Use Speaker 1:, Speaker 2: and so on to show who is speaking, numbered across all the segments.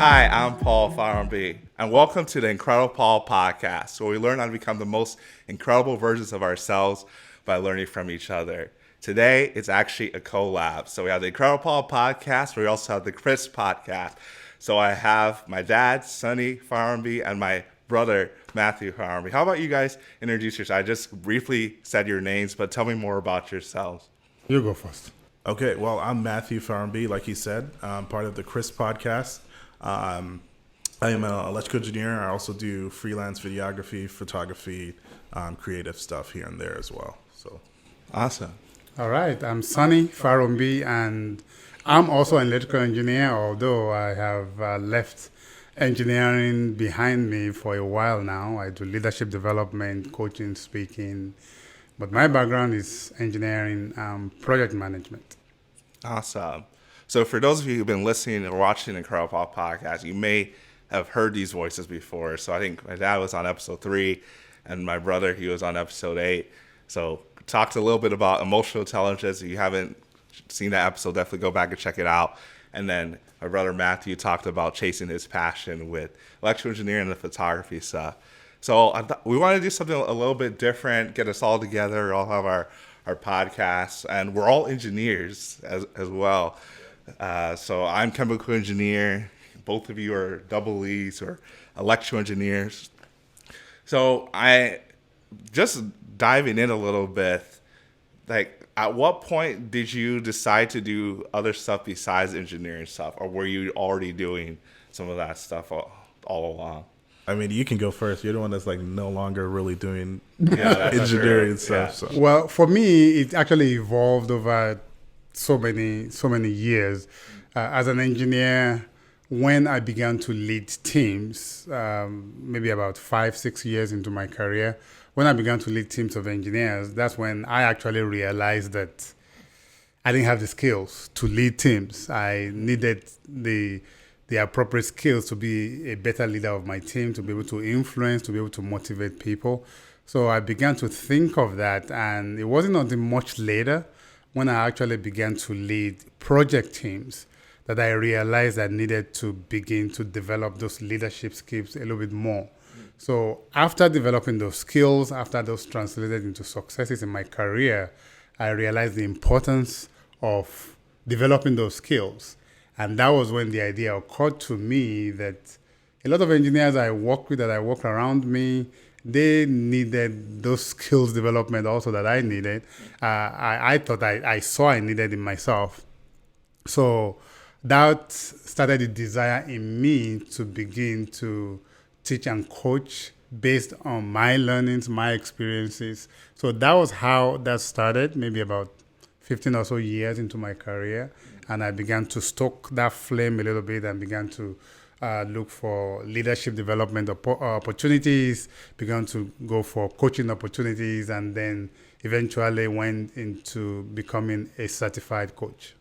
Speaker 1: Hi, I'm Paul Farmbee, and welcome to the Incredipaul Podcast, where we learn how to become the most incredible versions of ourselves by learning from each other. Today, it's actually a collab. So we have the Incredipaul Podcast, but we also have the Chris Podcast. So I have my dad, Sonny Farmbee, and my brother, Matthew Farmbee. How about you guys introduce yourselves? I just briefly said your names, but tell me more about yourselves.
Speaker 2: You go first.
Speaker 3: Okay, well, I'm Matthew Farmbee, like he said. I'm part of the Chris Podcast. I am an electrical engineer. I also do freelance videography, photography, creative stuff here and there as well. So,
Speaker 1: Awesome.
Speaker 2: All right, I'm Sonny Farombi, and I'm also an electrical engineer, although I have left engineering behind me for a while now. I do leadership development, coaching, speaking, but my background is engineering, project management.
Speaker 1: Awesome. So for those of you who've been listening or watching the Incredipaul Podcast, you may have heard these voices before. So I think my dad was on episode 3, and my brother, he was on episode 8. So talked a little bit about emotional intelligence. If you haven't seen that episode, definitely go back and check it out. And then my brother Matthew talked about chasing his passion with electrical engineering and the photography stuff. So we want to do something a little bit different, get us all together. We all have our podcasts, and we're all engineers as well. So I'm chemical engineer. Both of you are double E's or electrical engineers. So I just diving in a little bit, like at what point did you decide to do other stuff besides engineering stuff, or were you already doing some of that stuff all along?
Speaker 3: I mean, you can go first. You're the one that's like no longer really doing
Speaker 1: That's
Speaker 3: engineering
Speaker 1: true.
Speaker 3: stuff.
Speaker 1: Yeah.
Speaker 3: So.
Speaker 2: Well, for me, it actually evolved over so many years. As an engineer, when I began to lead teams, maybe about 5-6 years into my career, when I began to lead teams of engineers, that's when I actually realized that I didn't have the skills to lead teams. I needed the appropriate skills to be a better leader of my team, to be able to influence, to be able to motivate people. So I began to think of that, and it wasn't until much later when I actually began to lead project teams that I realized I needed to begin to develop those leadership skills a little bit more. So after developing those skills, after those translated into successes in my career, I realized the importance of developing those skills. And that was when the idea occurred to me that a lot of engineers I work with, that I work around me, they needed those skills development also that I needed. I thought I saw I needed in myself. So that started the desire in me to begin to teach and coach based on my learnings, my experiences. So that was how that started, maybe about 15 or so years into my career. And I began to stoke that flame a little bit and began to look for leadership development opportunities, began to go for coaching opportunities, and then eventually went into becoming a certified coach.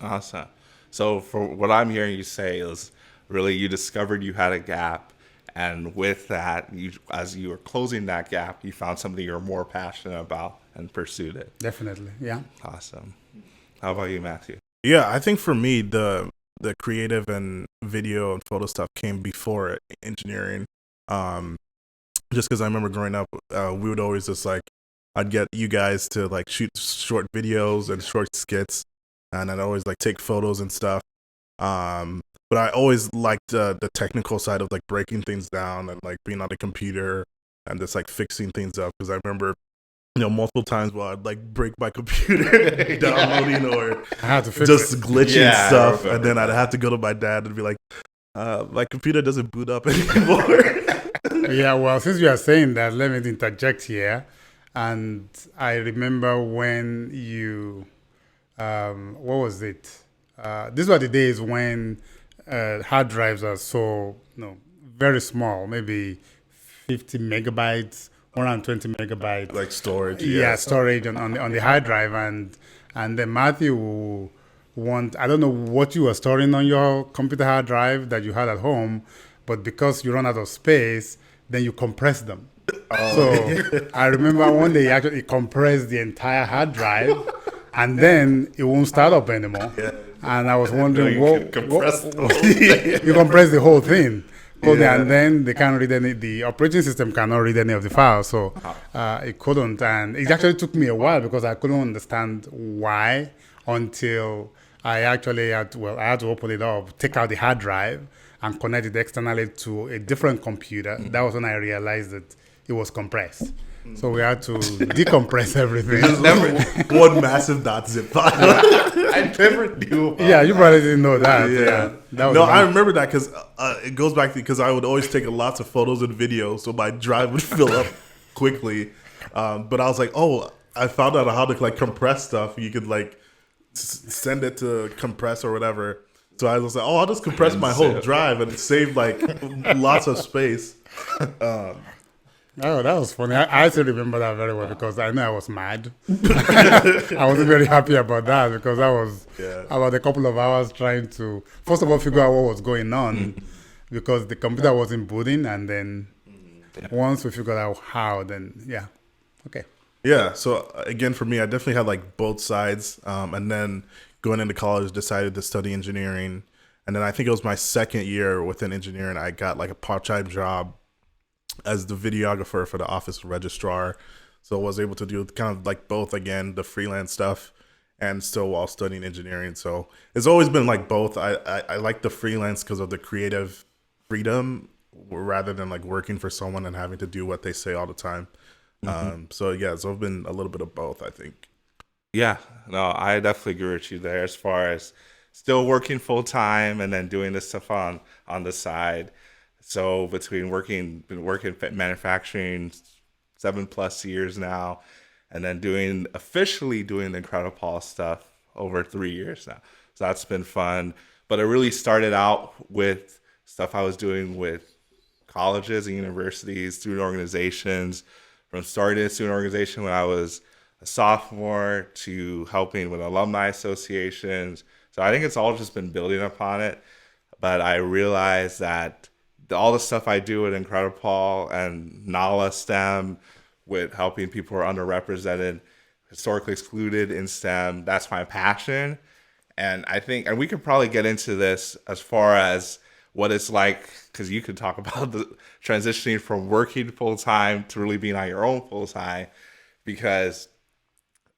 Speaker 1: Awesome. So for what I'm hearing you say is really you discovered you had a gap, and with that, as you were closing that gap, you found something you're more passionate about and pursued it.
Speaker 2: Definitely, yeah.
Speaker 1: Awesome. How about you, Matthew?
Speaker 3: Yeah, I think for me, the creative and video and photo stuff came before engineering. Just because I remember growing up, we would always just like, I'd get you guys to like shoot short videos and short skits, and I'd always like take photos and stuff. But I always liked the technical side of like breaking things down and like being on the computer and just like fixing things up. Because I remember, multiple times where I'd like break my computer downloading or
Speaker 2: I had to fix
Speaker 3: just
Speaker 2: it.
Speaker 3: glitching stuff,
Speaker 1: I
Speaker 3: and then I'd have to go to my dad and be like, my computer doesn't boot up anymore.
Speaker 2: Yeah, well, since you are saying that, let me interject here. And I remember when you, what was it? These were the days when hard drives are so, very small, maybe 50 megabytes, 120 megabytes.
Speaker 3: Like storage.
Speaker 2: Yeah, storage on the hard drive. And then Matthew will want, I don't know what you were storing on your computer hard drive that you had at home, but because you run out of space, then you compress them. So I remember one day he compressed the entire hard drive and then it won't start up anymore.
Speaker 3: Yeah.
Speaker 2: And I was wondering,
Speaker 1: You
Speaker 2: what,
Speaker 1: can compress the whole thing.
Speaker 2: you compress the whole thing.
Speaker 3: Yeah.
Speaker 2: And then they can't read any, the operating system cannot read any of the files. So it couldn't. And it actually took me a while because I couldn't understand why until I actually had to open it up, take out the hard drive and connect it externally to a different computer. That was when I realized that it was compressed. So we had to decompress everything.
Speaker 3: One massive .zip file.
Speaker 1: I never knew about
Speaker 2: Yeah, you probably didn't know that.
Speaker 3: Yeah.
Speaker 2: That was
Speaker 3: No,
Speaker 2: one-
Speaker 3: I remember that because it goes back to because I would always take lots of photos and videos, so my drive would fill up quickly. But I was like, oh, I found out how to like compress stuff. You could like send it to compress or whatever. So I was like, oh, I'll just compress my whole drive and save like lots of space.
Speaker 2: Oh, that was funny. I still remember that very well because I know I was mad. I wasn't very happy about that because I was about a couple of hours trying to, first of all, figure out what was going on because the computer wasn't booting. And then once we figured out how, then okay.
Speaker 3: Yeah. So again, for me, I definitely had like both sides. And then going into college, decided to study engineering. And then I think it was my second year within engineering, I got like a part-time job as the videographer for the office registrar. So I was able to do kind of like both, again, the freelance stuff and still while studying engineering. So it's always been like both. I like the freelance because of the creative freedom rather than like working for someone and having to do what they say all the time. So yeah, so I've been a little bit of both, I think.
Speaker 1: Yeah, no, I definitely agree with you there as far as still working full time and then doing this stuff on the side. So been working manufacturing 7+ years now, and then officially doing the Incredipaul stuff over 3 years now. So that's been fun. But it really started out with stuff I was doing with colleges and universities, student organizations, from starting a student organization when I was a sophomore to helping with alumni associations. So I think it's all just been building upon it. But I realized that all the stuff I do at Incredipaul and NALA STEM with helping people who are underrepresented, historically excluded in STEM, that's my passion. And I think, and we could probably get into this as far as what it's like, because you could talk about the transitioning from working full time to really being on your own full time. Because,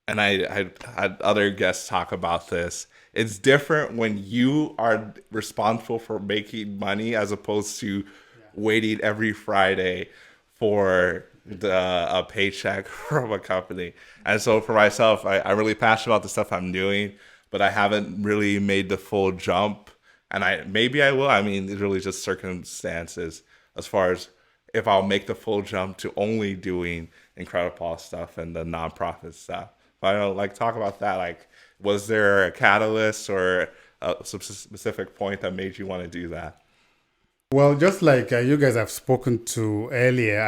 Speaker 1: and I had other guests talk about this, it's different when you are responsible for making money as opposed to waiting every Friday for a paycheck from a company. And so for myself, I'm really passionate about the stuff I'm doing, but I haven't really made the full jump. And maybe I will. I mean, it's really just circumstances as far as if I'll make the full jump to only doing Incredipaul stuff and the nonprofit stuff. But I don't like talk about that. Like, was there a catalyst or a specific point that made you want to do that?
Speaker 2: Well, just like you guys have spoken to earlier,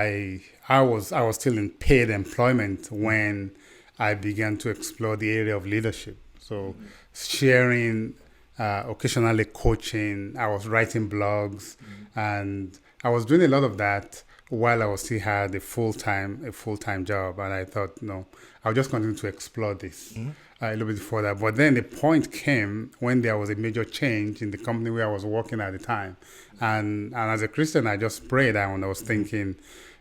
Speaker 2: I was still in paid employment when I began to explore the area of leadership. So sharing, occasionally coaching, I was writing blogs, and I was doing a lot of that while I was still had a full-time job. And I thought, no, I'll just continue to explore this a little bit further. But then the point came when there was a major change in the company where I was working at the time. And as a Christian, I just prayed and I was thinking,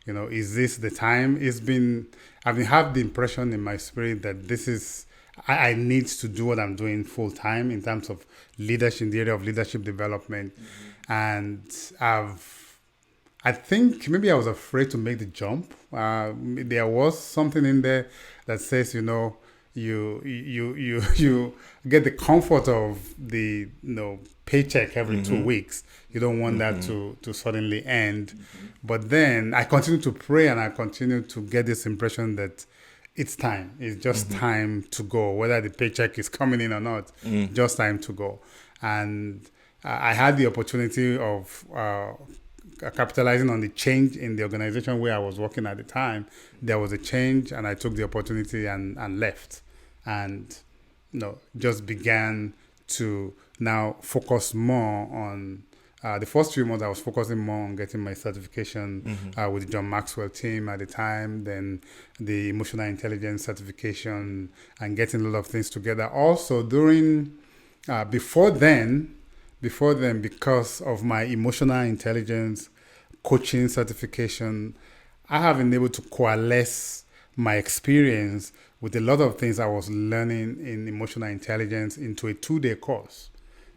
Speaker 2: is this the time? I've been have the impression in my spirit that this is, I need to do what I'm doing full time in terms of leadership, in the area of leadership development. And I think maybe I was afraid to make the jump. There was something in there that says, you get the comfort of the paycheck every 2 weeks. You don't want that to suddenly end. But then I continue to pray and I continue to get this impression that it's time. It's just time to go, whether the paycheck is coming in or not. Just time to go. And I had the opportunity of capitalizing on the change in the organization where I was working at the time. There was a change and I took the opportunity and left. And just began to now focus more on The first few months, I was focusing more on getting my certification with the John Maxwell team at the time, then the emotional intelligence certification, and getting a lot of things together. Also, before then, because of my emotional intelligence coaching certification, I have been able to coalesce my experience with a lot of things I was learning in emotional intelligence into a 2-day course,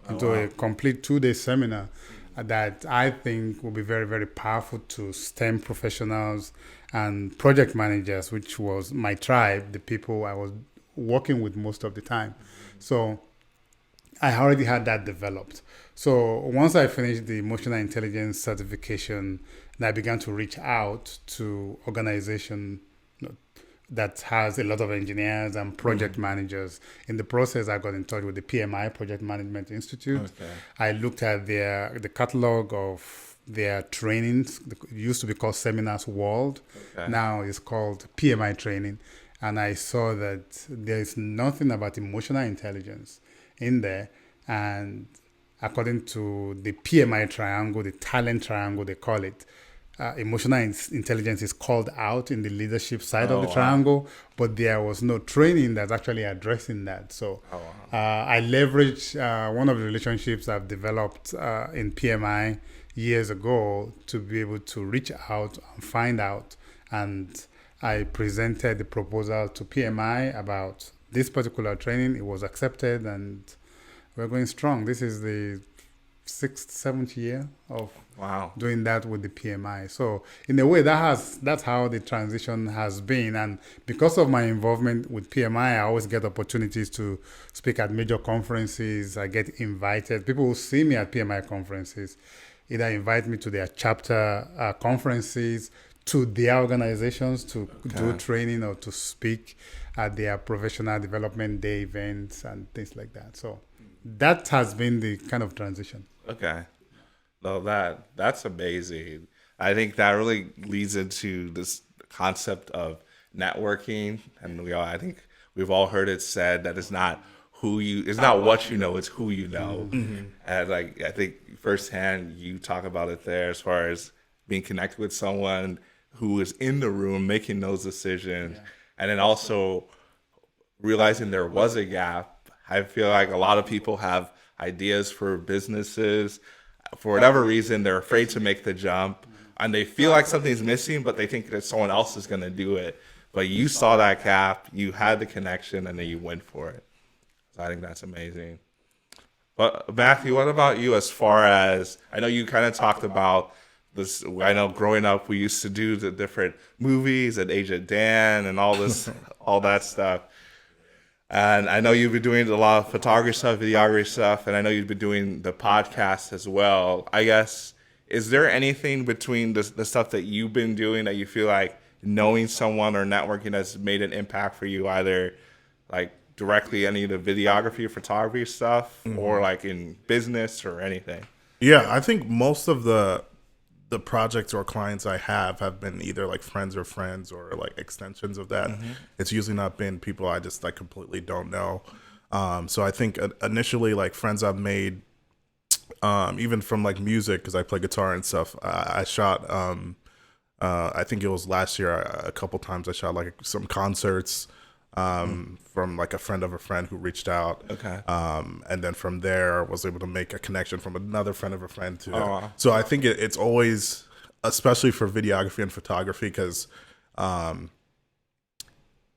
Speaker 2: a complete 2-day seminar that I think will be very, very powerful to STEM professionals and project managers, which was my tribe, the people I was working with most of the time. So I already had that developed. So once I finished the emotional intelligence certification, and I began to reach out to organizations that has a lot of engineers and project managers. In the process, I got in touch with the PMI, Project Management Institute.
Speaker 1: Okay.
Speaker 2: I looked at the catalog of their trainings. It used to be called Seminars World.
Speaker 1: Okay.
Speaker 2: Now it's called PMI Training. And I saw that there is nothing about emotional intelligence in there. And according to the PMI triangle, the talent triangle, they call it, emotional intelligence is called out in the leadership side of the triangle, but there was no training that's actually addressing that. So I leveraged one of the relationships I've developed in PMI years ago to be able to reach out and find out. And I presented the proposal to PMI about this particular training. It was accepted, and we're going strong. This is the 6th, 7th year of doing that with the PMI. So in a way, that's how the transition has been. And because of my involvement with PMI, I always get opportunities to speak at major conferences. I get invited. People who see me at PMI conferences either invite me to their chapter conferences, to their organizations to do training or to speak at their professional development day events and things like that. So that has been the kind of transition.
Speaker 1: Okay. Well, that's amazing. I think that really leads into this concept of networking, and I think we've all heard it said that it's not what you know, it's who you know. Mm-hmm. And I think firsthand you talk about it there as far as being connected with someone who is in the room making those decisions, and then also realizing there was a gap. I feel like a lot of people have ideas for businesses. For whatever reason, they're afraid to make the jump, and they feel like something's missing, but they think that someone else is going to do it. But you saw that gap, you had the connection, and then you went for it. So I think that's amazing. But Matthew, what about you as far as, I know you kind of talked about this, I know growing up we used to do the different movies at Agent Dan and all this, all that stuff. And I know you've been doing a lot of photography stuff, videography stuff, and I know you've been doing the podcast as well. I guess, is there anything between the stuff that you've been doing that you feel like knowing someone or networking has made an impact for you, either like directly any of the videography or photography stuff, or like in business or anything?
Speaker 3: Yeah, I think most of the projects or clients I have been either like friends or like extensions of that. It's usually not been people I just like completely don't know. So I think initially like friends I've made, even from like music, because I play guitar and stuff. I shot, I think it was last year, a couple times I shot like some concerts from like a friend of a friend who reached out. Okay. And then from there was able to make a connection from another friend of a friend to wow. So I think it's always, especially for videography and photography, because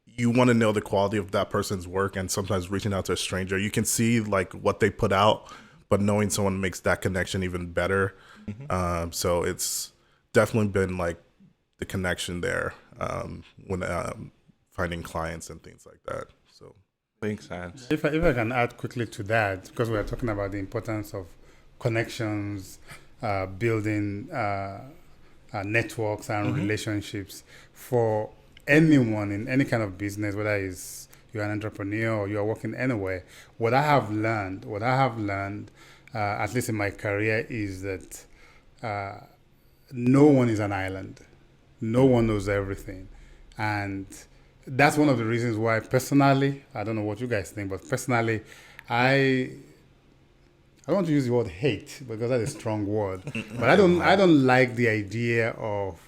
Speaker 3: you want to know the quality of that person's work, and sometimes reaching out to a stranger, you can see like what they put out, but knowing someone makes that connection even better. So it's definitely been like the connection there when finding clients and things like that. So
Speaker 1: makes sense.
Speaker 2: If I can add quickly to that, because we are talking about the importance of connections, building networks and relationships for anyone in any kind of business, whether it's you're an entrepreneur or you're working anywhere. What I have learned, at least in my career, is that no one is an island. No one knows everything. And that's one of the reasons why personally, I don't know what you guys think, but personally, I I don't want to use the word hate because that's a strong word, but I don't like the idea of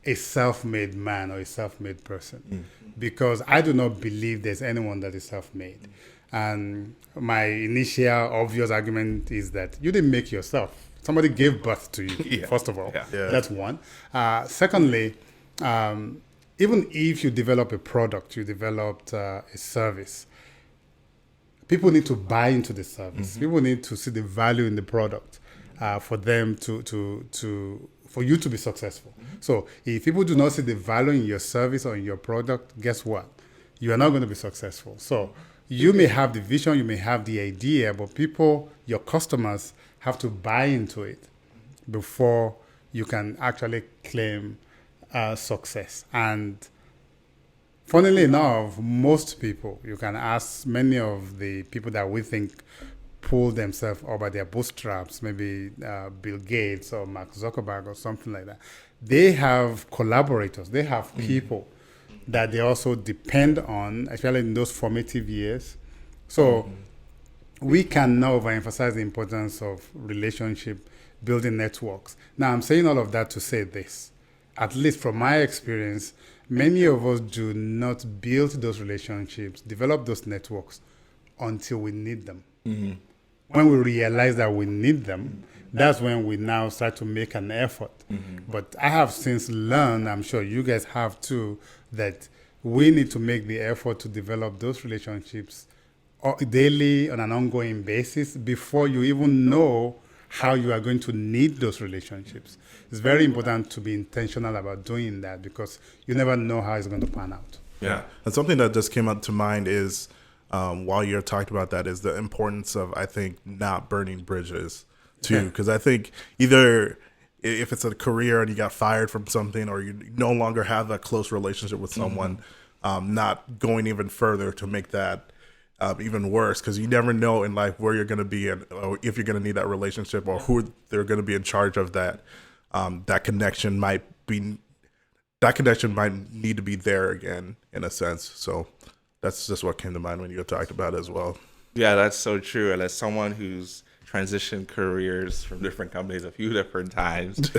Speaker 2: a self-made man or a self-made person because I do not believe there's anyone that is self-made. And my initial obvious argument is that you didn't make yourself. Somebody gave birth to you, first of all.
Speaker 1: Yeah.
Speaker 2: That's one. Secondly, even if you develop a product, you developed a service, people need to buy into the service. People need to see the value in the product for them for you to be successful. So if people do not see the value in your service or in your product, guess what? You are not going to be successful. So you may have the vision, you may have the idea, but people, your customers, have to buy into it before you can actually claim success. And funnily enough, most people, you can ask many of the people that we think pull themselves up by their bootstraps, maybe Bill Gates or Mark Zuckerberg or something like that. They have collaborators, they have people that they also depend on, especially in those formative years. So we can now overemphasize the importance of relationship, building networks. Now, I'm saying all of that to say this. At least from my experience, many of us do not build those relationships, develop those networks until we need them. When we realize that we need them, that's when we now start to make an effort. But I have since learned, I'm sure you guys have too, that we need to make the effort to develop those relationships daily on an ongoing basis before you even know how you are going to need those relationships. It's very important to be intentional about doing that because you never know how it's going to pan out.
Speaker 3: Yeah. And something that just came up to mind is while you're talking about that is the importance of, I think, not burning bridges too. Because I think either if it's a career and you got fired from something or you no longer have that close relationship with someone, not going even further to make that even worse, because you never know in life where you're going to be and if you're going to need that relationship or who they're going to be in charge of that. That connection might need to be there again in a sense. So that's just what came to mind when you talked about it as well.
Speaker 1: Yeah, that's so true. And as someone who's transitioned careers from different companies a few different times,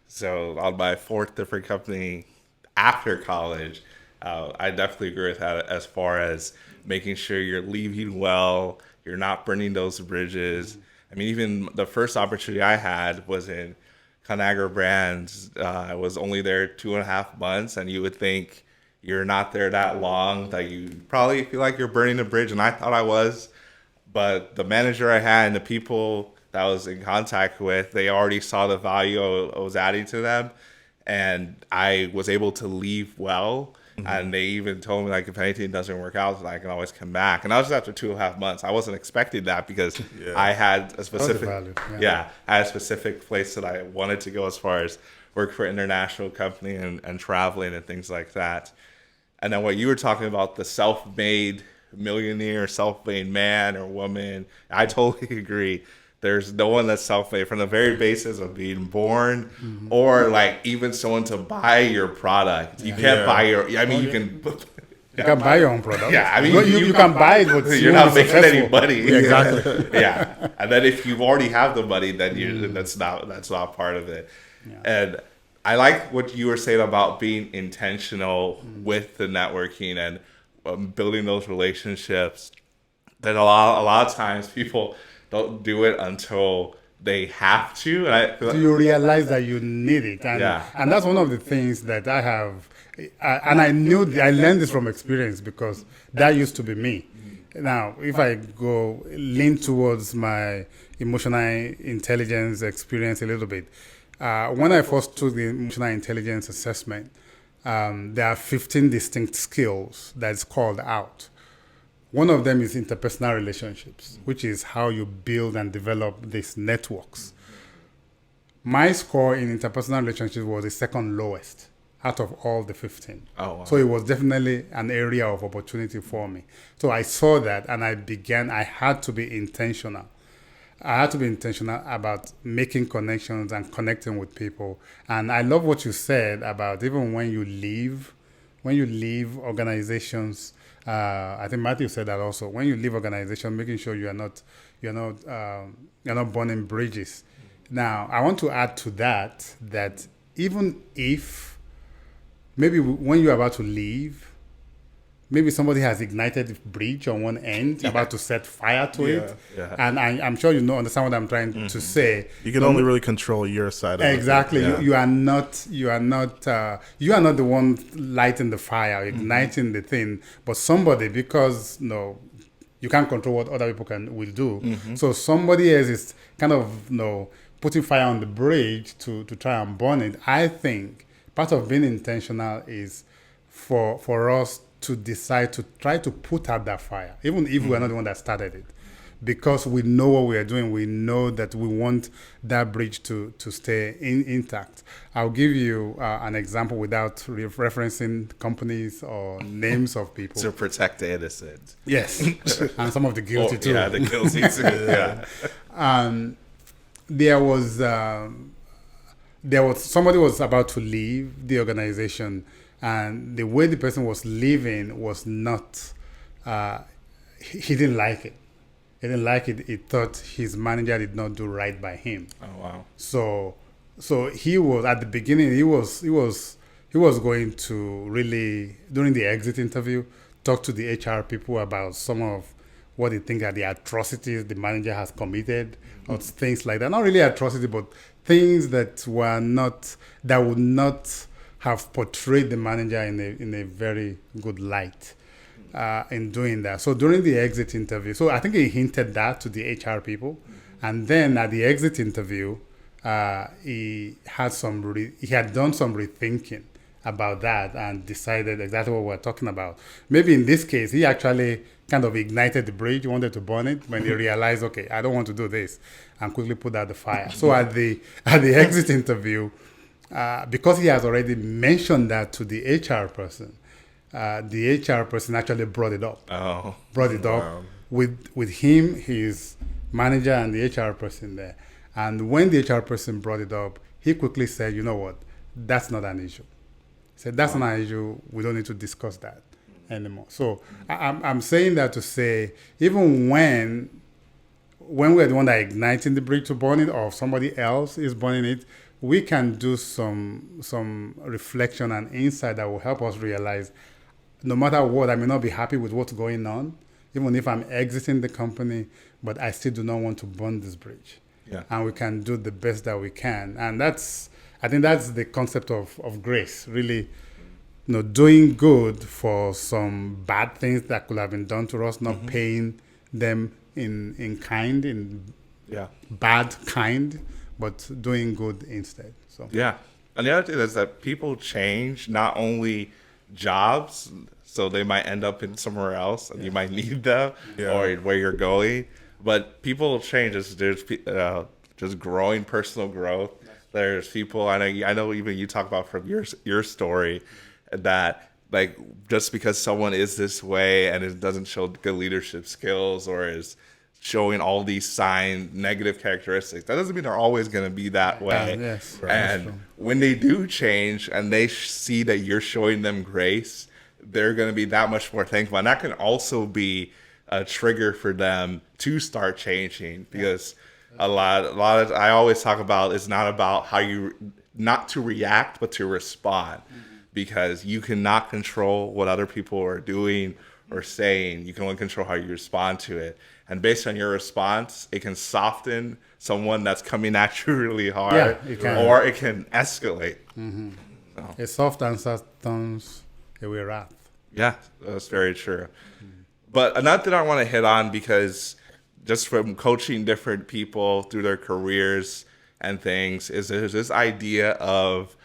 Speaker 1: so on my fourth different company after college, I definitely agree with that as far as making sure you're leaving well, you're not burning those bridges. I mean, even the first opportunity I had was in Conagra Brands. I was only there 2.5 months, and you would think you're not there that long, that you probably feel like you're burning a bridge, and I thought I was. But the manager I had and the people that I was in contact with, they already saw the value I was adding to them, and I was able to leave well. And they even told me, like, if anything doesn't work out, I can always come back. And that was after 2.5 months. I wasn't expecting that because I had a specific, I had a specific place that I wanted to go as far as work for an international company and traveling and things like that. And then what you were talking about, the self-made millionaire, self-made man or woman, I totally agree. There's no one that's self-made from the very basis of being born or like even someone to buy your product. You can't buy you can...
Speaker 2: You can buy your own product.
Speaker 1: Yeah, I mean,
Speaker 2: you can buy it, but
Speaker 1: you're not making any money.
Speaker 2: Exactly.
Speaker 1: Yeah, and then if you already have the money, then that's not part of it. Yeah. And I like what you were saying about being intentional with the networking and building those relationships. That a lot of times people don't do it until they have to.
Speaker 2: So you realize that you need it. And that's one of the things that I have. And I learned this from experience because that used to be me. Now, if I lean towards my emotional intelligence experience a little bit, when I first took the emotional intelligence assessment, there are 15 distinct skills that's called out. One of them is interpersonal relationships, which is how you build and develop these networks. My score in interpersonal relationships was the second lowest out of all the 15.
Speaker 1: Oh, wow.
Speaker 2: So it was definitely an area of opportunity for me. So I saw that and I had to be intentional. I had to be intentional about making connections and connecting with people. And I love what you said about even when you leave organizations, I think Matthew said that also. When you leave organization, making sure you're not burning bridges. Now, I want to add to that even if maybe when you're about to leave, maybe somebody has ignited a bridge on one end, about to set fire to it.
Speaker 1: Yeah.
Speaker 2: And I'm sure understand what I'm trying to say.
Speaker 3: You can only really control your side of it.
Speaker 2: Exactly. You are not the one lighting the fire, igniting the thing, but somebody, because you can't control what other people will do. So somebody else is kind of putting fire on the bridge to try and burn it. I think part of being intentional is for us to decide to try to put out that fire, even if we're not the one that started it, because we know what we are doing. We know that we want that bridge to stay intact. I'll give you an example without referencing companies or names of people.
Speaker 1: To protect the innocent.
Speaker 2: Yes, and some of the guilty too.
Speaker 1: Yeah, the guilty too. Yeah.
Speaker 2: There was somebody was about to leave the organization, and the way the person was leaving was not. He didn't like it. He didn't like it. He thought his manager did not do right by him.
Speaker 1: Oh wow.
Speaker 2: So he was at the beginning. He was going to really, during the exit interview, talk to the HR people about some of what they think are the atrocities the manager has committed, or things like that. Not really atrocity, but things that would not have portrayed the manager in a very good light. In doing that. So during the exit interview, so I think he hinted that to the HR people, and then at the exit interview, he had done some rethinking about that and decided exactly what we're talking about. Maybe in this case, he actually kind of ignited the bridge, wanted to burn it, when he realized, okay, I don't want to do this, and quickly put out the fire. So at the exit interview, because he has already mentioned that to the HR person, the HR person actually brought it up.
Speaker 3: Wow.
Speaker 2: With him, his manager, and the HR person there. And when the HR person brought it up, he quickly said, "You know what? That's not an issue." He said, "That's not an issue. We don't need to discuss that anymore." So I'm saying that to say, even when we're the one that igniting the bridge to burn it, or somebody else is burning it, we can do some reflection and insight that will help us realize, no matter what, I may not be happy with what's going on, even if I'm exiting the company, but I still do not want to burn this bridge.
Speaker 1: Yeah.
Speaker 2: And we can do the best that we can. And I think that's the concept of grace, really, doing good for some bad things that could have been done to us, not paying them in bad kind, but doing good instead. So
Speaker 1: Yeah. And the other thing is that people change, not only jobs, so they might end up in somewhere else and you might need them, or where you're going, but people change. There's just growing personal growth. There's people, I know even you talk about from your story, that like just because someone is this way and it doesn't show good leadership skills or is showing all these negative characteristics, that doesn't mean they're always going to be that way.
Speaker 2: Yes.
Speaker 1: And when they do change and they see that you're showing them grace, they're going to be that much more thankful. And that can also be a trigger for them to start changing, because a lot of, I always talk about, it's not about how you, not to react, but to respond, because you cannot control what other people are doing or saying. You can only control how you respond to it. And based on your response, it can soften someone that's coming at you really hard, or it can escalate. So.
Speaker 2: A soft answer turns away wrath.
Speaker 1: Yeah, that's very true. But another thing I want to hit on, because just from coaching different people through their careers and things, is there's this idea of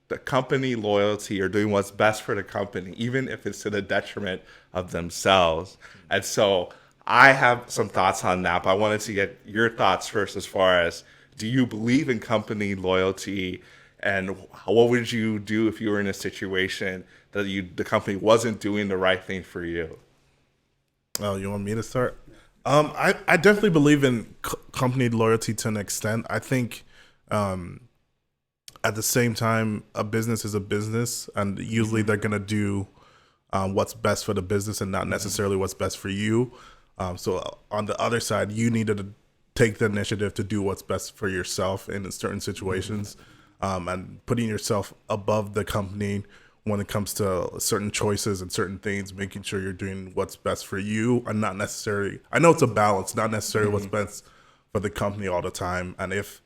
Speaker 1: the company loyalty, or doing what's best for the company, even if it's to the detriment of themselves. And so I have some thoughts on that, but I wanted to get your thoughts first, as far as, do you believe in company loyalty, and what would you do if you were in a situation that the company wasn't doing the right thing for you?
Speaker 3: Oh, you want me to start? I definitely believe in company loyalty to an extent. I think at the same time, a business is a business, and usually they're going to do what's best for the business and not necessarily what's best for you. So on the other side, you needed to take the initiative to do what's best for yourself in certain situations, and putting yourself above the company when it comes to certain choices and certain things, making sure you're doing what's best for you and not necessarily, I know it's a balance, not necessarily what's best for the company all the time. And if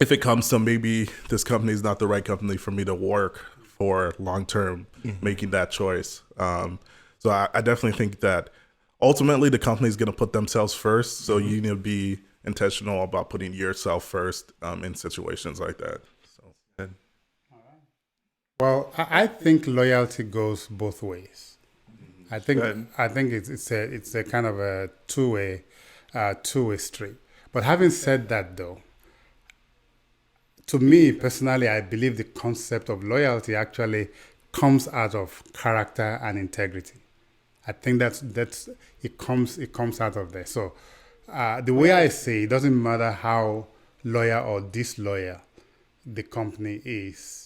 Speaker 3: it comes to maybe this company is not the right company for me to work for long term, making that choice. So I definitely think that ultimately the company is going to put themselves first. So you need to be intentional about putting yourself first in situations like that. So good.
Speaker 2: Well, I think loyalty goes both ways. I think it's a kind of a two-way street. But having said that, though, to me personally, I believe the concept of loyalty actually comes out of character and integrity. I think that's it comes out of there. So the way I say, it doesn't matter how loyal or disloyal the company is.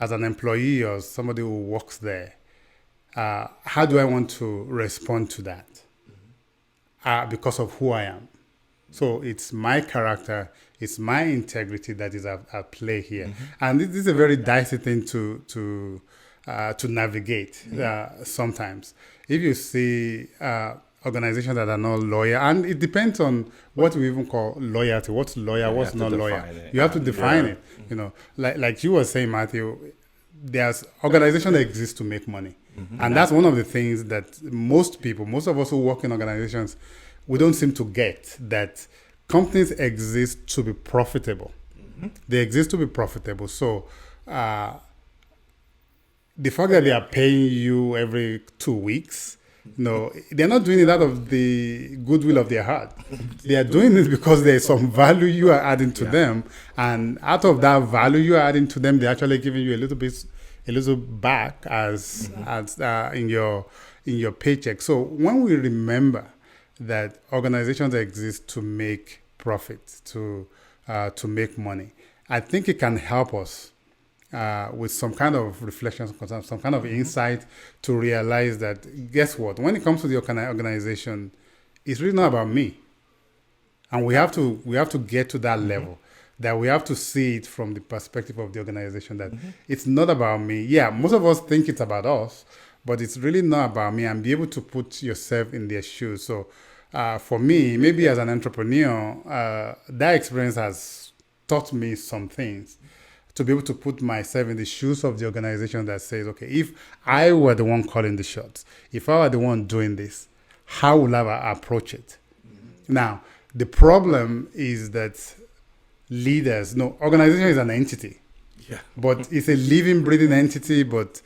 Speaker 2: As an employee or somebody who works there, how do I want to respond to that? Because of who I am. So it's my character, it's my integrity that is at play here, and this is a very dicey thing to navigate sometimes. If you see organizations that are not loyal, and it depends on what we even call loyalty. What's loyal? What's not loyal? You have to define it. You know, like you were saying, Matthew. There's organizations that exist to make money, and that's one of the things that most of us who work in organizations, we don't seem to get, that companies exist to be profitable. They exist to be profitable. So the fact that they are paying you every 2 weeks, no, they're not doing it out of the goodwill of their heart. They are doing it because there's some value you are adding to them, and out of that value you are adding to them, they're actually giving you a little back as in your paycheck. So when we remember that organizations exist to make profit, to make money, I think it can help us with some kind of reflection, some kind of insight to realize that, guess what? When it comes to the organization, it's really not about me. And we have to get to that level, that we have to see it from the perspective of the organization, that it's not about me. Yeah, most of us think it's about us, but it's really not about me, and be able to put yourself in their shoes. So for me, maybe as an entrepreneur, that experience has taught me some things, to be able to put myself in the shoes of the organization that says, okay, if I were the one calling the shots, if I were the one doing this, how would I approach it? Now, the problem is that organization is an entity. Yeah. But it's a living, breathing entity, but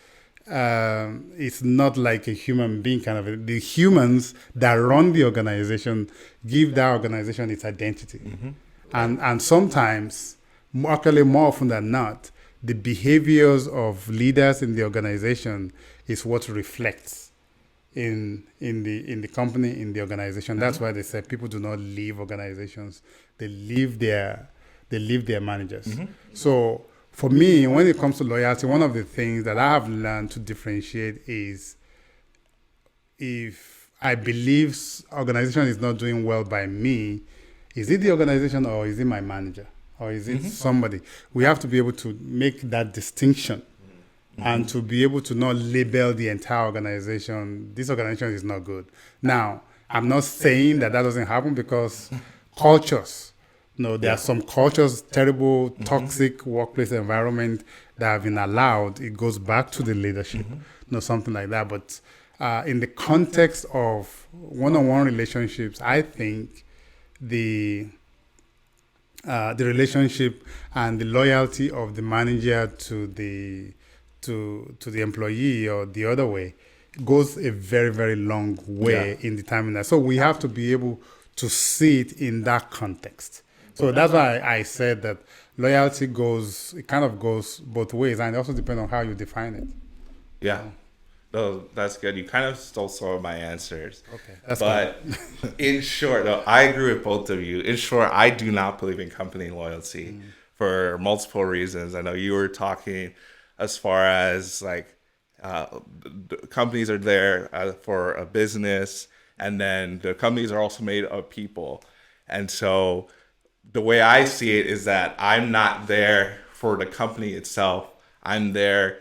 Speaker 2: it's not like a human being kind of. The humans that run the organization give that organization its identity. And sometimes, actually more often than not, the behaviors of leaders in the organization is what reflects in the company, in the organization. That's why they say people do not leave organizations; they leave their managers. So for me, when it comes to loyalty, one of the things that I have learned to differentiate is, if I believe organization is not doing well by me, is it the organization or is it my manager? Or is it somebody? We have to be able to make that distinction, and to be able to not label the entire organization. This organization is not good. Now, I'm not saying that doesn't happen, because cultures, there are some cultures, terrible, toxic workplace environment that have been allowed. It goes back to the leadership, something like that. But in the context of one-on-one relationships, I think the relationship and the loyalty of the manager to the employee, or the other way, goes a very, very long way in determining that. So we have to be able to see it in that context. So that's why I said that loyalty goes both ways, and it also depends on how you define it.
Speaker 1: Yeah. No, that's good. You kind of stole some of my answers.
Speaker 2: Okay. That's
Speaker 1: but in short, no, I agree with both of you. In short, I do not believe in company loyalty for multiple reasons. I know you were talking as far as like the companies are there for a business, and then the companies are also made of people. And so the way I see it is that I'm not there for the company itself. I'm there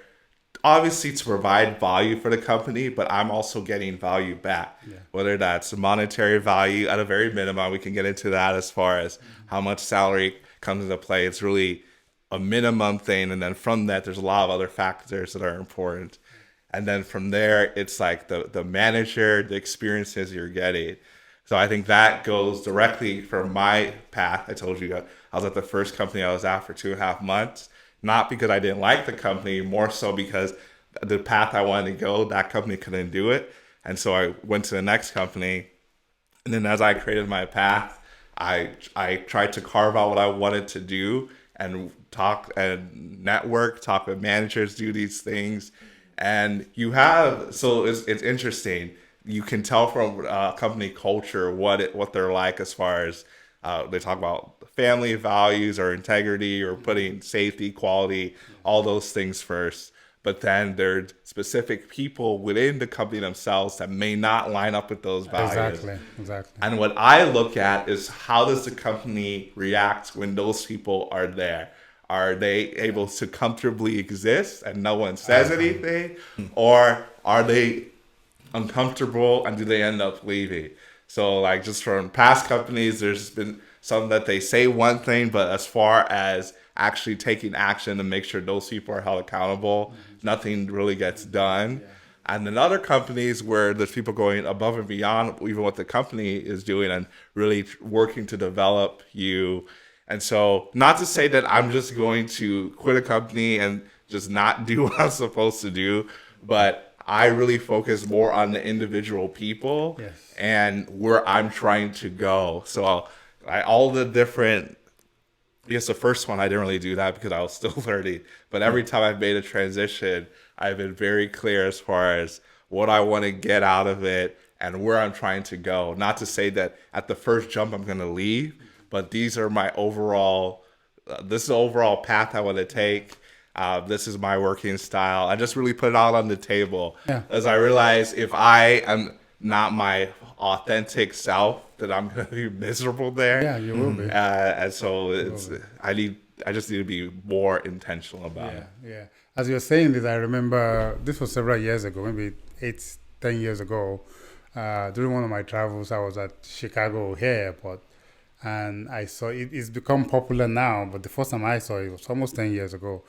Speaker 1: obviously to provide value for the company, but I'm also getting value back. Yeah. Whether that's monetary value at a very minimum, we can get into that as far as how much salary comes into play. It's really a minimum thing, and then from that, there's a lot of other factors that are important. And then from there, it's like the manager, the experiences you're getting. So I think that goes directly from my path. I told you I was at the first company I was at for 2.5 months. Not because I didn't like the company, more so because the path I wanted to go, that company couldn't do it. And so I went to the next company. And then as I created my path, I tried to carve out what I wanted to do and talk and network, talk with managers, do these things. And so it's interesting. You can tell from company culture what they're like as far as they talk about family values or integrity or putting safety, quality, all those things first. But then there's specific people within the company themselves that may not line up with those values.
Speaker 2: Exactly.
Speaker 1: And what I look at is how does the company react when those people are there? Are they able to comfortably exist and no one says anything? Or are they uncomfortable and do they end up leaving? So like just from past companies, there's been some that they say one thing, but as far as actually taking action to make sure those people are held accountable, nothing really gets done. Yeah. And then other companies where there's people going above and beyond even what the company is doing and really working to develop you. And so not to say that I'm just going to quit a company and just not do what I'm supposed to do, but I really focus more on the individual people and where I'm trying to go. So all the different, I guess the first one, I didn't really do that because I was still learning. But every time I've made a transition, I've been very clear as far as what I want to get out of it and where I'm trying to go. Not to say that at the first jump I'm going to leave, but these are my overall, this is the overall path I want to take. This is my working style. I just really put it all on the table as I realize if I am not my authentic self, that I'm going to be miserable there.
Speaker 2: Yeah, you will be.
Speaker 1: And so I just need to be more intentional about it.
Speaker 2: Yeah. As you're saying this, I remember this was several years ago, maybe 8-10 years ago. During one of my travels, I was at Chicago O'Hare Airport, and I saw it's become popular now. But the first time I saw it was almost 10 years ago.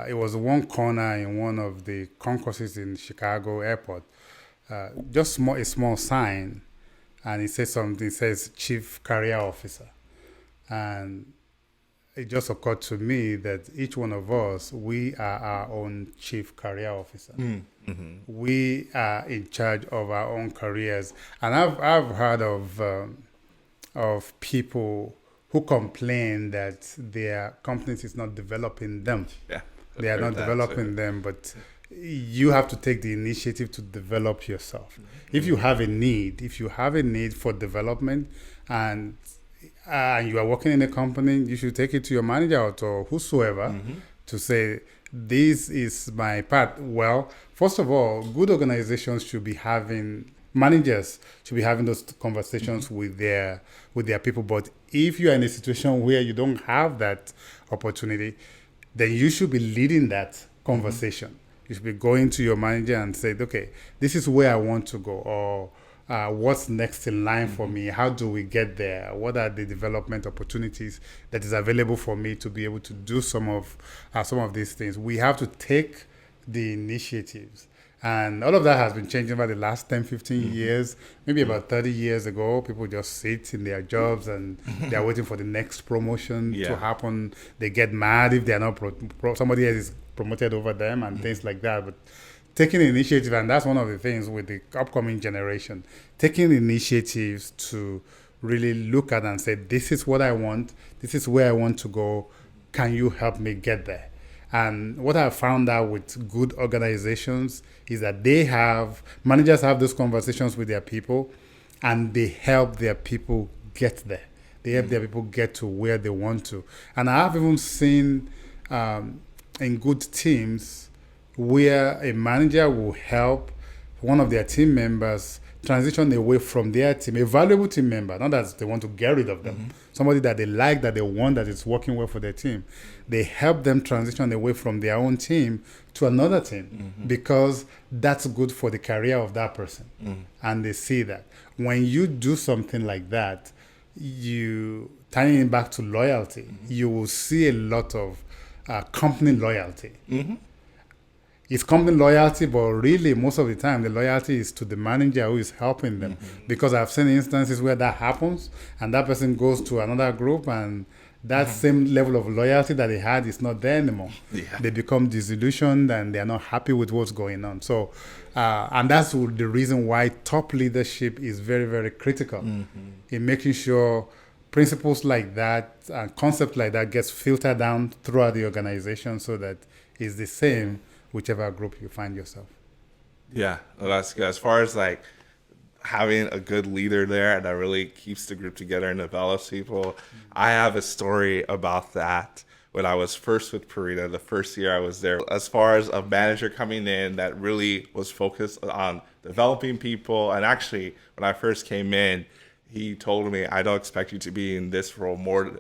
Speaker 2: It was one corner in one of the concourses in Chicago Airport. Just a small sign, and it says something. It says Chief Career Officer, and it just occurred to me that each one of us, we are our own Chief Career Officer. Mm-hmm. We are in charge of our own careers, and I've heard of people who complain that their companies is not developing them.
Speaker 1: Yeah,
Speaker 2: they are not developing them, but you have to take the initiative to develop yourself. Mm-hmm. If you have a need for development, and you are working in a company, you should take it to your manager or whosoever to say, this is my path. Well, first of all, good organizations managers should be having those conversations with their people. But if you are in a situation where you don't have that opportunity, then you should be leading that conversation. You should be going to your manager and say, okay, this is where I want to go, or what's next in line for me? How do we get there? What are the development opportunities that is available for me to be able to do some of these things? We have to take the initiatives. And all of that has been changing over the last 10, 15 years. Maybe about 30 years ago, people just sit in their jobs and they're waiting for the next promotion to happen. They get mad if they're not somebody else is promoted over them and things like that. But taking initiative, and that's one of the things with the upcoming generation, taking initiatives to really look at and say, this is what I want, this is where I want to go, can you help me get there? And what I found out with good organizations is that managers have those conversations with their people, and they help their people get there. They help their people get to where they want to. And I have even seen in good teams where a manager will help one of their team members transition away from their team, a valuable team member, not that they want to get rid of them, somebody that they like, that they want, that is working well for their team. They help them transition away from their own team to another team because that's good for the career of that person. And they see that. When you do something like that, you tying it back to loyalty, you will see a lot of company loyalty. It's company loyalty, but really most of the time the loyalty is to the manager who is helping them. Because I've seen instances where that happens and that person goes to another group and that same level of loyalty that they had is not there anymore. They become disillusioned and they're not happy with what's going on. So, and that's the reason why top leadership is very, very critical in making sure principles like that and concepts like that gets filtered down throughout the organization so that it's the same whichever group you find yourself.
Speaker 1: Yeah, well, that's good. As far as like having a good leader there that really keeps the group together and develops people, I have a story about that when I was first with Purina, the first year I was there. As far as a manager coming in that really was focused on developing people, and actually when I first came in, he told me, I don't expect you to be in this role more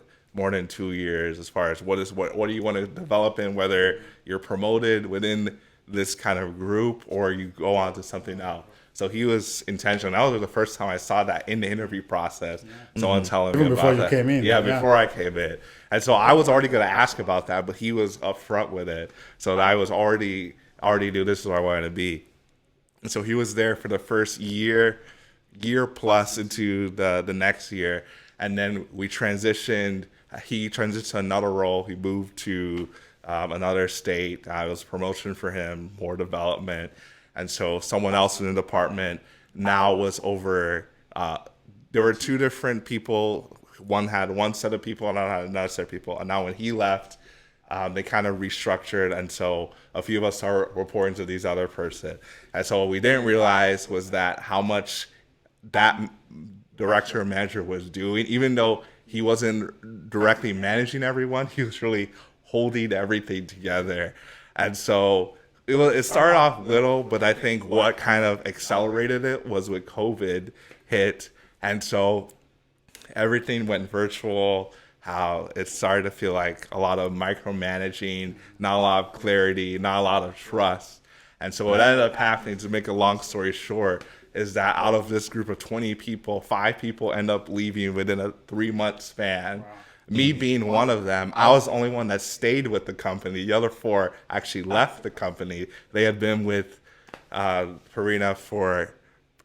Speaker 1: than 2 years as far as what do you want to develop in, whether you're promoted within this kind of group or you go on to something else. So he was intentional. That was the first time I saw that in the interview process. Someone telling me about that.
Speaker 2: Before you came in.
Speaker 1: Yeah, before I came in. And so I was already going to ask about that, but he was upfront with it. So that I was already knew this is where I wanted to be. And so he was there for the first year plus into the next year. And then we transitioned. He transitioned to another role. He moved to another state. It was promotion for him, more development. And so someone else in the department now was over. There were two different people. One had one set of people and another had another set of people. And now when he left, they kind of restructured. And so a few of us are reporting to these other person. And so what we didn't realize was that how much that director or manager was doing, even though he wasn't directly managing everyone, he was really holding everything together. And so it started off little, but I think what kind of accelerated it was when COVID hit. And so everything went virtual, how it started to feel like a lot of micromanaging, not a lot of clarity, not a lot of trust. And so what ended up happening, to make a long story short, is that out of this group of 20 people, 5 people end up leaving within a 3-month span. Wow. Me being one of them, I was the only one that stayed with the company. The other 4 actually left the company. They had been with Purina for,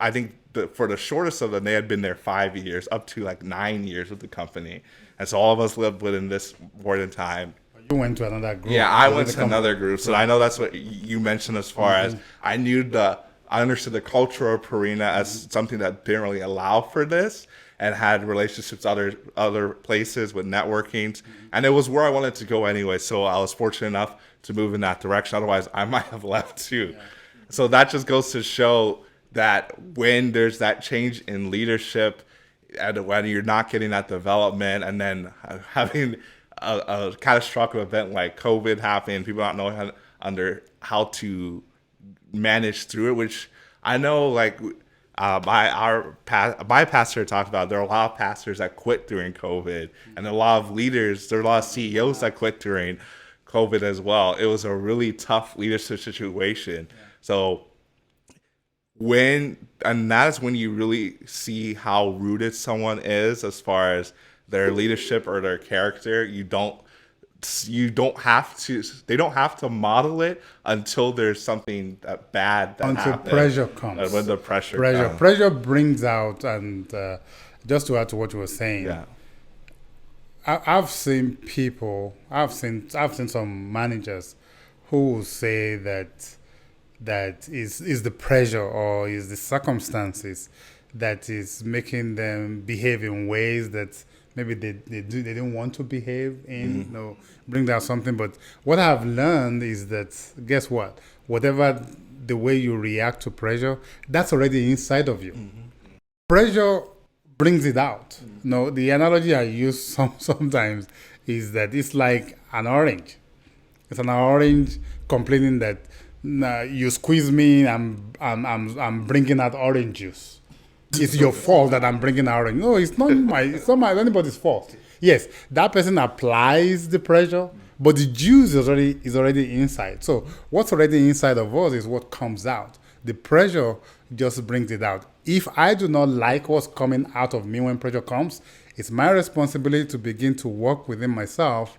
Speaker 1: I think, for the shortest of them, they had been there 5 years, up to like 9 years with the company. And so all of us lived within this important time.
Speaker 2: You went to another group.
Speaker 1: Yeah, I went to another group. So I know that's what you mentioned as far as I understood the culture of Purina as something that didn't really allow for this, and had relationships other places with networking. And it was where I wanted to go anyway. So I was fortunate enough to move in that direction. Otherwise, I might have left too. Yeah. So that just goes to show that when there's that change in leadership, and when you're not getting that development, and then having a catastrophic event like COVID happen, people not knowing how to manage through it, which I know, like my pastor talked about, there are a lot of pastors that quit during COVID, and a lot of leaders, there are a lot of CEOs that quit during COVID as well. It was a really tough leadership situation. Yeah. So that's when you really see how rooted someone is as far as their leadership or their character. They don't have to model it until there's something bad that
Speaker 2: until
Speaker 1: happens.
Speaker 2: Pressure comes.
Speaker 1: When the pressure comes.
Speaker 2: Pressure brings out, and just to add to what you were saying,
Speaker 1: yeah.
Speaker 2: I've seen some managers who will say that is the pressure or is the circumstances that is making them behave in ways that maybe they didn't want to behave in, bring down something. But what I've learned is that, guess what? Whatever the way you react to pressure, that's already inside of you. Pressure brings it out. The analogy I use sometimes is that it's like an orange. It's an orange complaining that Nah, you squeeze me, I'm bringing out orange juice. It's your fault that I'm bringing out orange. No, it's not anybody's fault. Yes, that person applies the pressure, but the juice is already inside. So what's already inside of us is what comes out. The pressure just brings it out. If I do not like what's coming out of me when pressure comes, it's my responsibility to begin to work within myself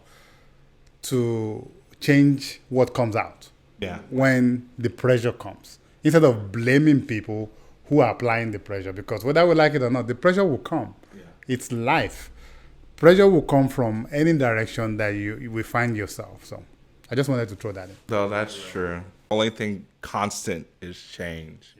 Speaker 2: to change what comes out
Speaker 1: Yeah.
Speaker 2: when the pressure comes, instead of blaming people who are applying the pressure, because whether we like it or not, the pressure will come.
Speaker 1: Yeah.
Speaker 2: It's life. Pressure will come from any direction that you will find yourself. So I just wanted to throw that in.
Speaker 1: No, that's true. Only thing constant is change.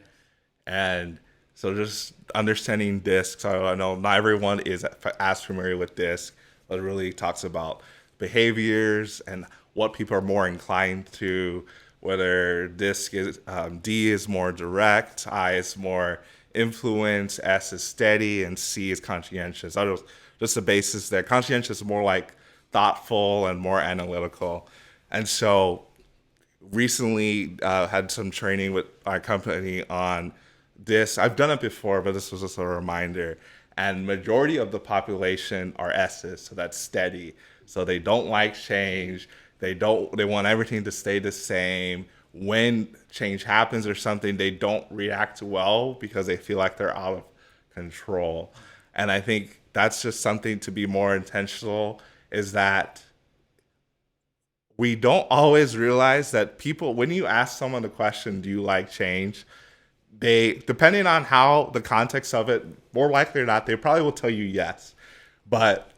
Speaker 1: And so just understanding DISC. So I know not everyone is as familiar with DISC, but it really talks about behaviors and what people are more inclined to, whether DISC is, D is more direct, I is more influence, S is steady, and C is conscientious. That was just the basis there. Conscientious is more like thoughtful and more analytical. And so recently had some training with our company on this. I've done it before, but this was just a reminder. And majority of the population are S's, so that's steady. So they don't like change. They want everything to stay the same. When change happens or something, they don't react well because they feel like they're out of control. And I think that's just something to be more intentional, is that we don't always realize that people, when you ask someone the question, do you like change? They, depending on how the context of it, more likely or not, they probably will tell you yes. But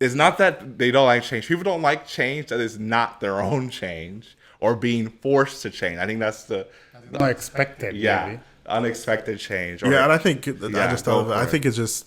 Speaker 1: it's not that they don't like change. People don't like change that is not their own change or being forced to change. I think that's the
Speaker 2: Unexpected,
Speaker 1: yeah,
Speaker 2: maybe.
Speaker 1: unexpected change.
Speaker 3: Yeah, and I think I
Speaker 1: I
Speaker 3: think it's just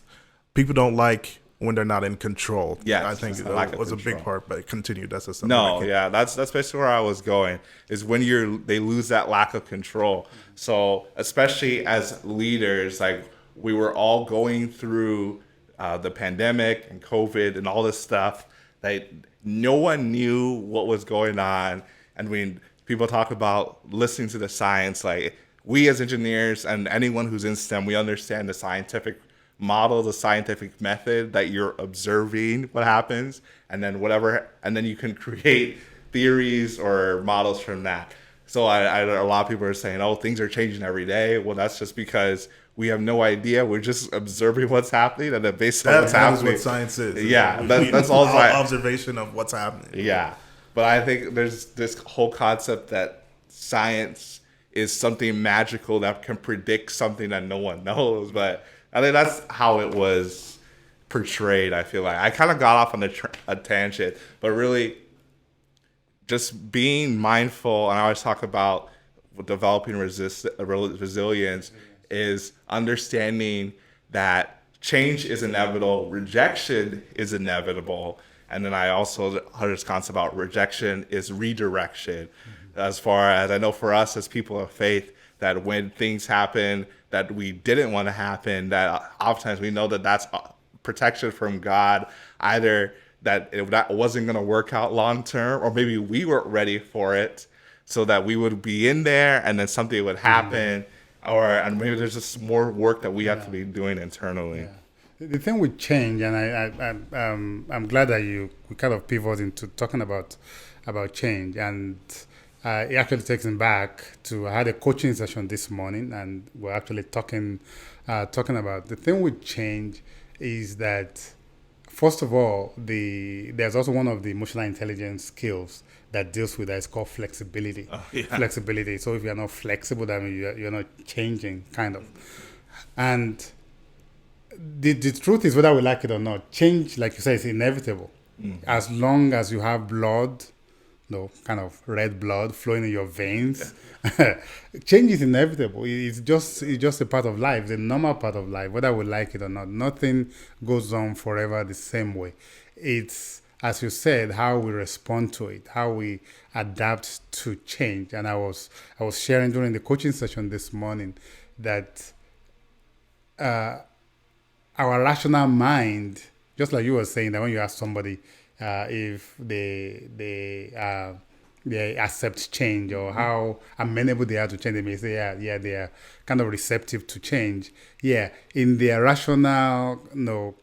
Speaker 3: people don't like when they're not in control.
Speaker 1: Yes,
Speaker 3: I think
Speaker 1: it's the
Speaker 3: that
Speaker 1: lack of
Speaker 3: was a big
Speaker 1: control.
Speaker 3: part. But continue. That's just
Speaker 1: No, yeah, that's basically where I was going. Is when they lose that lack of control. So especially as leaders, like we were all going through the pandemic and COVID and all this stuff, that no one knew what was going on. And when people talk about listening to the science, like we as engineers and anyone who's in STEM, we understand the scientific model, the scientific method, that you're observing what happens, and then you can create theories or models from that. So a lot of people are saying, oh, things are changing every day. Well, that's just because we have no idea. We're just observing what's happening, and then based on what's
Speaker 3: That is
Speaker 1: happening,
Speaker 3: what science is.
Speaker 1: Yeah, that's all science.
Speaker 3: Observation of what's happening.
Speaker 1: Yeah, but I think there's this whole concept that science is something magical that can predict something that no one knows. But I think that's how it was portrayed. I feel like I kind of got off on a tangent, but really just being mindful. And I always talk about developing resilience is understanding that change is inevitable, rejection is inevitable. And then I also heard this concept about rejection is redirection. As far as I know, for us as people of faith, that when things happen that we didn't want to happen, that oftentimes we know that that's protection from God, either that that wasn't going to work out long term, or maybe we weren't ready for it, so that we would be in there and then something would happen, and maybe there's just more work that we have to be doing internally.
Speaker 2: Yeah. The thing with change, and I'm glad that we kind of pivot into talking about change, and it actually takes me back to, I had a coaching session this morning, and we're actually talking about the thing with change is that, first of all, there's also one of the emotional intelligence skills that deals with that. It's called flexibility.
Speaker 1: Oh, yeah.
Speaker 2: Flexibility. So if you're not flexible, that means you're not changing, kind of. And the truth is, whether we like it or not, change, like you say, is inevitable. As long as you have blood, kind of red blood flowing in your veins, change is inevitable. It's just a part of life, the normal part of life, whether we like it or not. Nothing goes on forever the same way. It's, as you said, how we respond to it, how we adapt to change. And I was sharing during the coaching session this morning that our rational mind, just like you were saying, that when you ask somebody if they they accept change, or how amenable they are to change. They may say, yeah, they are kind of receptive to change. Yeah, in their rational,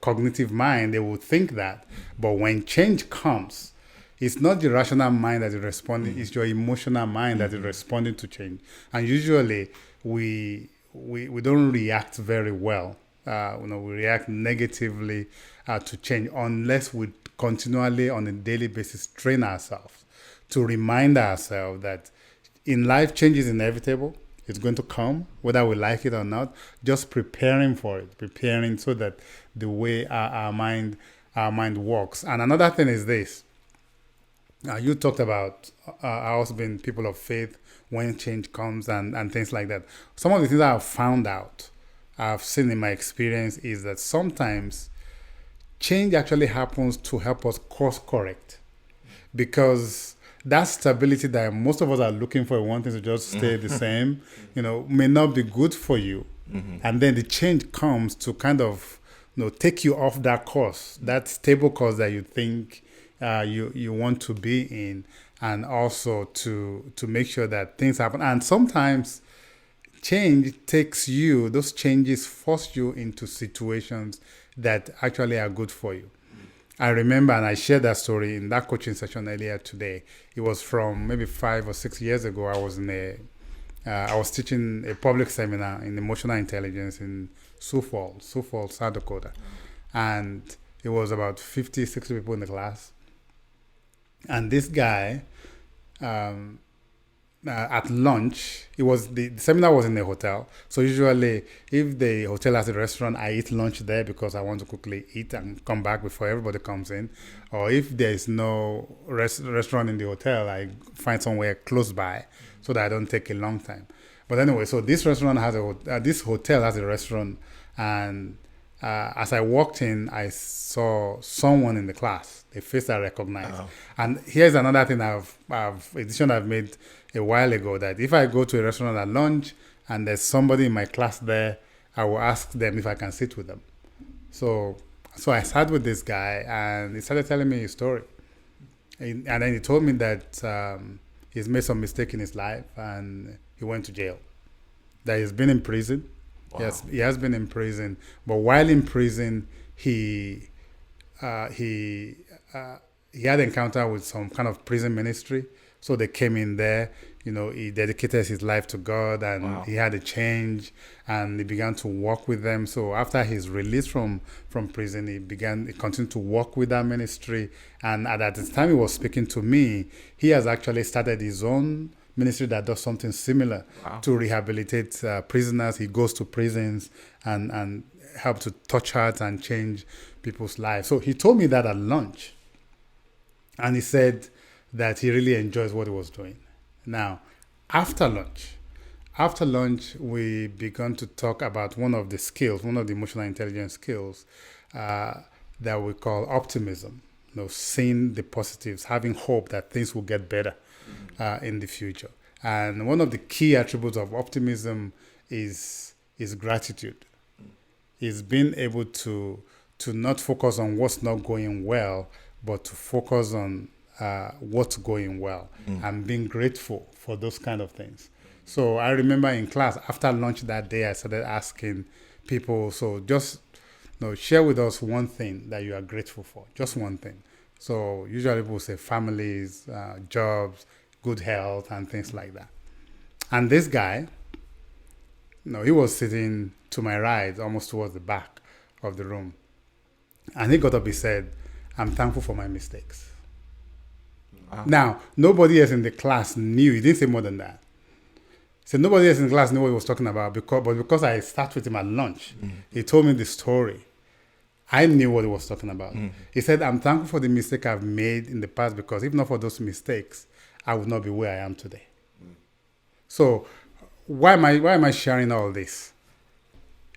Speaker 2: cognitive mind, they would think that. But when change comes, it's not the rational mind that is responding; it's your emotional mind that is responding to change. And usually, we don't react very well. We react negatively to change unless we continually, on a daily basis, train ourselves to remind ourselves that in life, change is inevitable. It's going to come, whether we like it or not. Just preparing for it, preparing so that the way our mind works. And another thing is this. You talked about us being people of faith when change comes and things like that. Some of the things that I've found out, I've seen in my experience, is that sometimes change actually happens to help us course correct, because that stability that most of us are looking for, wanting to just stay the same, may not be good for you. And then the change comes to kind of, take you off that course, that stable course that you think you want to be in, and also to make sure that things happen. And sometimes change those changes force you into situations that actually are good for you. I remember, and I shared that story in that coaching session earlier today. It was from maybe 5 or 6 years ago. I was teaching a public seminar in emotional intelligence in Sioux Falls, South Dakota. And it was about 50, 60 people in the class. And this guy, at lunch, the seminar was in a hotel. So usually, if the hotel has a restaurant, I eat lunch there because I want to quickly eat and come back before everybody comes in. Or if there is no restaurant in the hotel, I find somewhere close by so that I don't take a long time. But anyway, so this this hotel has a restaurant, and as I walked in, I saw someone in the class, a face I recognized. Oh. And here's another thing a decision I've made a while ago, that if I go to a restaurant at lunch and there's somebody in my class there, I will ask them if I can sit with them. So I sat with this guy, and he started telling me his story. And then he told me that he's made some mistake in his life and he went to jail. That he's been in prison. Wow. Yes, he has been in prison. But while in prison, he had encounter with some kind of prison ministry. So they came in there, he dedicated his life to God, and wow. He had a change, and he began to walk with them. So after his release from prison, he continued to work with that ministry. And at the time he was speaking to me, he has actually started his own ministry that does something similar. Wow. To rehabilitate prisoners. He goes to prisons and help to touch hearts and change people's lives. So he told me that at lunch, and he said that he really enjoys what he was doing. Now, after lunch, we began to talk about one of the emotional intelligence skills that we call optimism. Seeing the positives, having hope that things will get better in the future. And one of the key attributes of optimism is gratitude. Is being able to not focus on what's not going well, but to focus on what's going well, and being grateful for those kind of things. So I remember in class, after lunch that day, I started asking people, so just share with us one thing that you are grateful for, just one thing. So usually people say families, jobs, good health, and things like that. And this guy, he was sitting to my right, almost towards the back of the room. And he got up, he said, "I'm thankful for my mistakes." Wow. Now, nobody else in the class knew. He didn't say more than that. So nobody else in the class knew what he was talking about, because I sat with him at lunch, he told me the story. I knew what he was talking about. He said, "I'm thankful for the mistake I've made in the past, because if not for those mistakes, I would not be where I am today." So why am I sharing all this?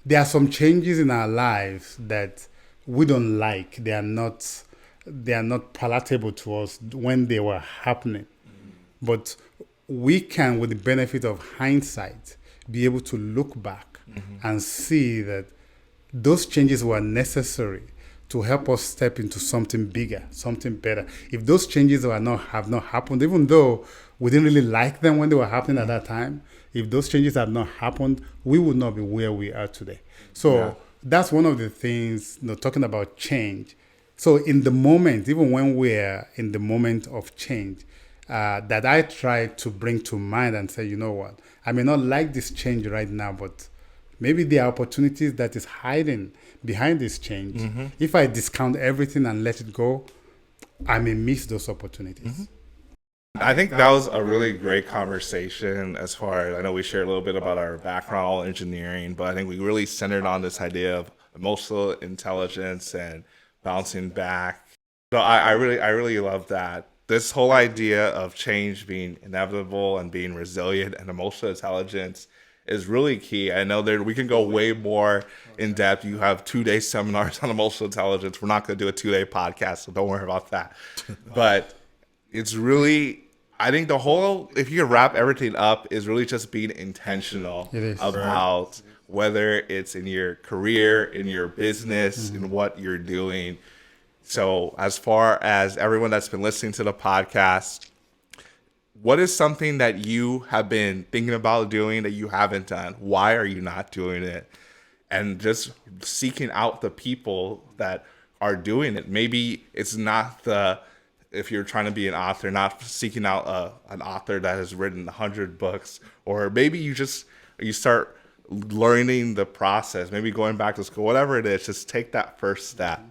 Speaker 2: There are some changes in our lives that we don't like. They are not palatable to us when they were happening. But we can, with the benefit of hindsight, be able to look back and see that those changes were necessary to help us step into something bigger, something better. If those changes have not happened, even though we didn't really like them when they were happening at that time, if those changes have not happened, we would not be where we are today. So that's one of the things, talking about change. So in the moment, even when we're in the moment of change, that I try to bring to mind and say, you know what, I may not like this change right now, but maybe there are opportunities that is hiding behind this change. If I discount everything and let it go, I may miss those opportunities.
Speaker 1: I think that was a really great conversation as far as, I know we shared a little bit about our background, all engineering, but I think we really centered on this idea of emotional intelligence and bouncing back. So I really love that. This whole idea of change being inevitable and being resilient and emotional intelligence is really key. I know that we can go way more in depth. You have 2-day seminars on emotional intelligence. We're not going to do a 2-day podcast, so don't worry about that. But it's really, I think the whole, if you wrap everything up, is really just being intentional about whether it's in your career, in your business, in what you're doing. So as far as everyone that's been listening to the podcast, what is something that you have been thinking about doing that you haven't done? Why are you not doing it? And just seeking out the people that are doing it. Maybe it's not if you're trying to be an author, not seeking out an author that has written 100 books, or maybe you start learning the process, maybe going back to school, whatever it is, just take that first step.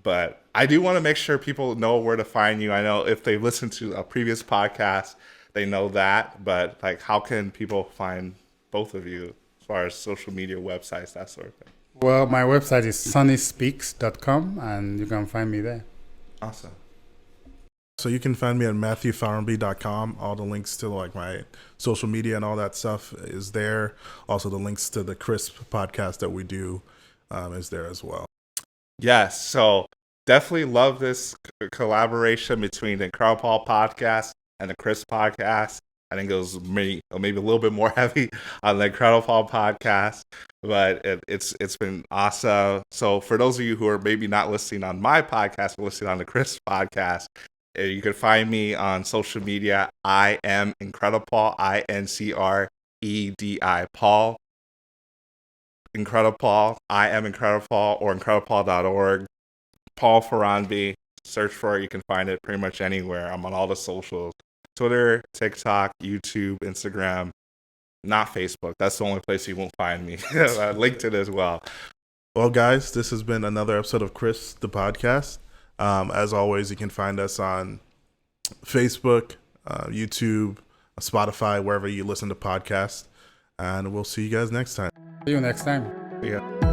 Speaker 1: But I do want to make sure people know where to find you. I know if they've listened to a previous podcast, they know that. But like, how can people find both of you as far as social media, websites, that sort of thing?
Speaker 2: Well, my website is sunnyspeaks.com, and you can find me there.
Speaker 1: Awesome.
Speaker 3: So you can find me at matthewfarnby.com. All the links to like my social media and all that stuff is there. Also, the links to the Crisp podcast that we do is there as well.
Speaker 1: Yes. So definitely love this collaboration between the Incredipaul Podcast and the Crisp Podcast. I think it was maybe a little bit more heavy on the Incredipaul Podcast, but it's been awesome. So for those of you who are maybe not listening on my podcast, but listening on the Crisp Podcast, you can find me on social media. I am Incredipaul, INCREDI Paul. Incredipaul, I am Incredipaul, or Incredipaul.org. Paul Farranby, search for it. You can find it pretty much anywhere. I'm on all the socials: Twitter, TikTok, YouTube, Instagram. Not Facebook. That's the only place you won't find me. I linked it as well.
Speaker 3: Well, guys, this has been another episode of Chris, the podcast. As always, you can find us on Facebook, YouTube, Spotify, wherever you listen to podcasts. And we'll see you guys next time.
Speaker 2: See you next time.
Speaker 1: Yeah.